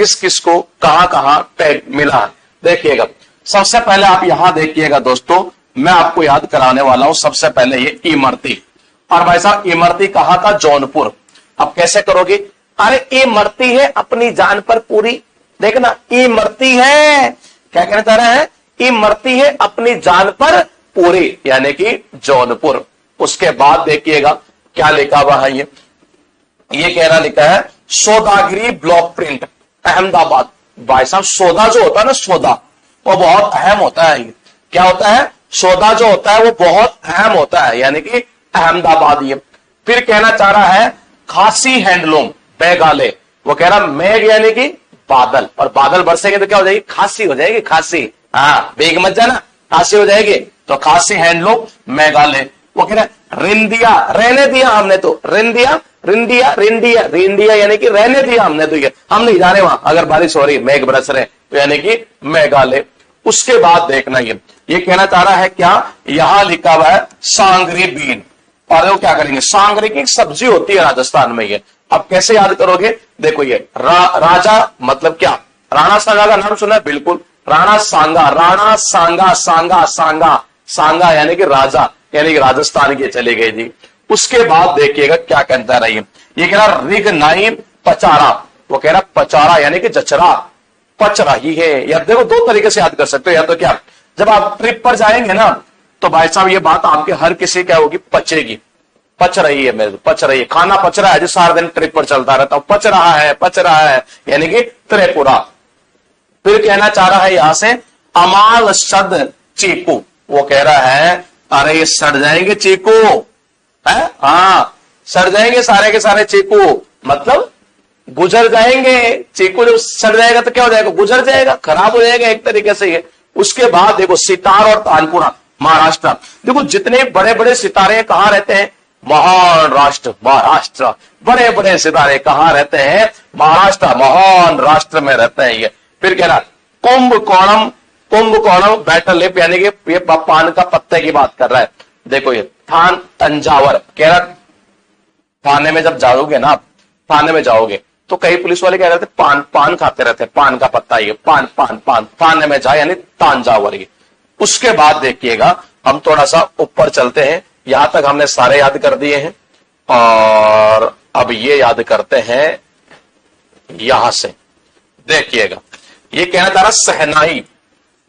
किस किस को कहां कहां टैग मिला है। देखिएगा सबसे पहले आप यहां देखिएगा दोस्तों, मैं आपको याद कराने वाला हूं सबसे पहले ये इमरती। और भाई साहब इमरती कहां था? जौनपुर। अब कैसे करोगे? अरे इमरती है अपनी जान पर पूरी, देखना इमरती है, क्या कहना चाह रहे हैं? इमरती है अपनी जान पर पूरी, यानी कि जौनपुर। उसके बाद देखिएगा क्या लिखा हुआ है, ये कह रहा लिखा है सौदागरी ब्लॉक प्रिंट अहमदाबाद। भाई साहब सौदा जो होता है ना, सौदा वो बहुत अहम होता है। क्या होता है? सौदा जो होता है वो बहुत अहम होता है, यानी कि अहमदाबाद। ये फिर कहना चाह रहा है खासी हैंडलूम मेघालय। वो कह रहा मेघ यानी कि बादल, और बादल बरसेंगे तो क्या हो जाएगी? खासी हो जाएगी, खासी। हाँ बेग मत जाना, खासी हो जाएगी। तो खासी हैंडलूम मेघालय। वो कह रहा रिंदिया, रहने दिया हमने तो, रिंदिया रिंदिया रिंदिया रिंदिया यानी कि रहने दिया हमने तो, ये हम नहीं जा रहे वहां, अगर बारिश हो रही मेघ बरस रहे तो यानी कि मेघालय। उसके बाद देखना ये कहना चाह रहा है क्या? यहां लिखा हुआ है सांगरी बीन। और वो क्या करेंगे? सांगरी की एक सब्जी होती है राजस्थान में। ये अब कैसे याद करोगे? देखो ये राजा मतलब क्या? राणा सांगा का नाम सुना है? बिल्कुल, राणा सांगा, राणा सांगा, सांगा सांगा सांगा यानी कि राजा, यानी कि राजस्थान के चले गए जी। उसके बाद देखिएगा क्या कहता रही, ये कह रहा रिग नाई पचारा। वो कह रहा पचारा यानी कि जचरा, पच रही है। या देखो दो तरीके से याद कर सकते हो, या तो क्या जब आप ट्रिप पर जाएंगे ना तो भाई साहब ये बात आपके हर किसी क्या होगी? पचेगी, पच रही है मेरे, पच रही है, खाना पच रहा है जो सारा दिन ट्रिप पर चलता रहता हूं, पच रहा है, पच रहा है यानी कि त्रिपुरा। फिर कहना चाह रहा है यहां से अमाल शद चीकू। वो कह रहा है अरे ये सड़ जाएंगे चीकू है, हाँ सड़ जाएंगे सारे के सारे चीकू, मतलब गुजर जाएंगे। चीकू जब सड़ जाएगा तो क्या हो जाएगा? गुजर जाएगा, खराब हो जाएगा एक तरीके से ये। उसके बाद देखो सितार और तानपुरा महाराष्ट्र। देखो जितने बड़े बड़े सितारे कहां रहते हैं? महान राष्ट्र महाराष्ट्र। बड़े बड़े सितारे कहां रहते हैं? महाराष्ट्र, महान राष्ट्र में रहते हैं ये। फिर कह रहा कुंभकोणम, कुंभकोणम बैटल लिप यानी कि ये पान का पत्ते की बात कर रहा है। देखो ये थान तंजावर। कह रहा थाने में जब जाओगे ना, थाने में जाओगे तो कई पुलिस वाले क्या रहते? पान पान खाते रहते, पान का पत्ता, ये पान पान पान, थाने में जाए यानी तांजावर। ये उसके बाद देखिएगा हम थोड़ा सा ऊपर चलते हैं, यहां तक हमने सारे याद कर दिए हैं और अब ये याद करते हैं यहां से। देखिएगा ये कहना चाह रहा सहनाई।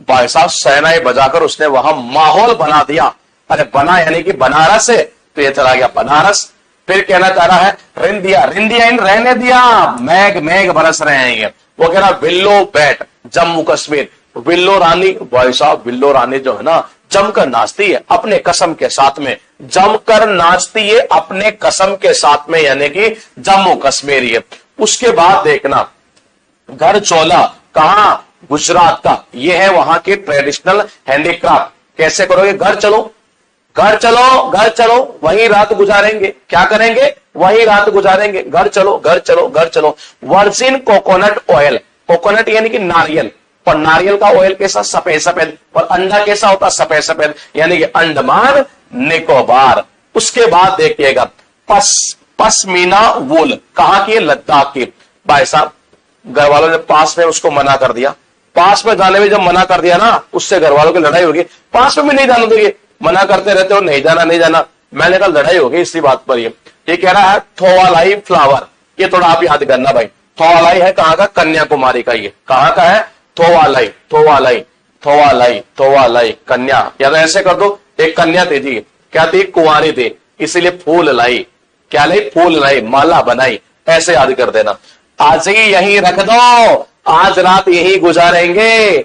भाई साहब सहनाई बजाकर उसने वहां माहौल बना दिया। अरे बना यानी कि बनारस है तो ये चला गया बनारस। फिर कहना चाह रहा है रिंदिया, रिंदिया इन रहने दिया, मेघ मेघ बरस रहे हैं ये। वो कह रहा willow bat Jammu Kashmir. Willow रानी, भाई साहब विल्लो रानी जो है ना जमकर नाचती है अपने कसम के साथ में, जमकर नाचती है अपने कसम के साथ में, यानी कि जम्मू कश्मीर। ये उसके बाद देखना घर चोला कहां? गुजरात का। ये है वहां के ट्रेडिशनल हैंडीक्राफ्ट। कैसे करोगे? घर चलो, घर चलो, घर चलो, वहीं रात गुजारेंगे। क्या करेंगे? वहीं रात गुजारेंगे। घर चलो, घर चलो, घर चलो। वर्जिन कोकोनट ऑयल, कोकोनट यानी कि नारियल, और नारियल का ऑयल कैसा? सफेद सफेद। और अंडा कैसा होता? सफेद सफेद, यानी कि अंडमान निकोबार। उसके बाद देखिएगा पश्मीना वूल कहां की? लद्दाख की। भाई साहब घर वालों ने पास में उसको मना कर दिया, पास में जाने में जब मना कर दिया ना उससे घर वालों की लड़ाई होगी। पास में भी नहीं जाना दोगे, मना करते रहते हो नहीं जाना नहीं जाना। मैंने कहा लड़ाई होगी इसी बात पर। ये कह रहा है थोवालाई फ्लावर। ये थोड़ा आप याद करना भाई, थोवालाई है कहां का? कन्याकुमारी का। ये कहां का है? थोवालाई, थोवालाई, थोवालाई, थोवालाई कन्या। या तो ऐसे कर दो, एक कन्या थी जी, क्या थी? कुंवारी थी, इसीलिए फूल लाई। क्या लाई? फूल लाई, माला बनाई। ऐसे याद कर देना। आज ही यहीं रख दो, आज रात यहीं गुजारेंगे।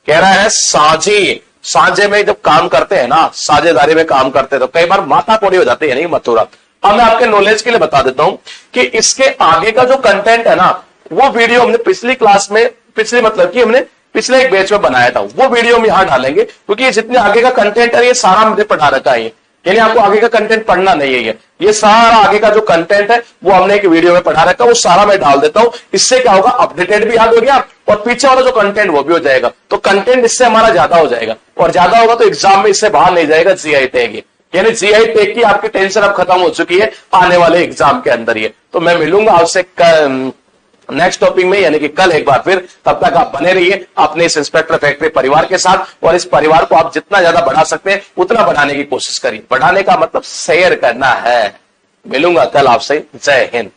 कह रहा है साझी, साझे में जब काम करते हैं ना, साझेदारी में काम करते हैं तो कई बार माथा कोड़ी हो जाती है, नहीं मथुरा। अब मैं आपके नॉलेज के लिए बता देता हूं कि इसके आगे का जो कंटेंट है ना, वो वीडियो हमने पिछली क्लास में, पिछले मतलब कि हमने पिछले एक बैच में बनाया था, वो वीडियो हम यहां डालेंगे क्योंकि जितने आगे का कंटेंट है ये सारा हमने पढ़ा रखा है। यानी आपको आगे का कंटेंट पढ़ना नहीं है, ये सारा आगे का जो कंटेंट है वो हमने एक वीडियो में पढ़ा रखा है, वो सारा मैं डाल देता हूं। इससे क्या होगा? अपडेटेड भी याद हो गया और पीछे वाला जो कंटेंट वो भी हो जाएगा। तो कंटेंट इससे हमारा ज्यादा हो जाएगा, और ज्यादा होगा तो एग्जाम में इससे बाहर नहीं जाएगा जीआई टैग। यानी जीआई टैग की आपकी टेंशन अब खत्म हो चुकी है आने वाले एग्जाम के अंदर। ये तो मैं मिलूंगा आपसे नेक्स्ट टॉपिक में यानी कि कल एक बार फिर। तब तक आप बने रहिए अपने इस इंस्पेक्टर फैक्ट्री परिवार के साथ, और इस परिवार को आप जितना ज्यादा बढ़ा सकते हैं उतना बढ़ाने की कोशिश करिए। बढ़ाने का मतलब शेयर करना है। मिलूंगा कल आपसे। जय हिंद।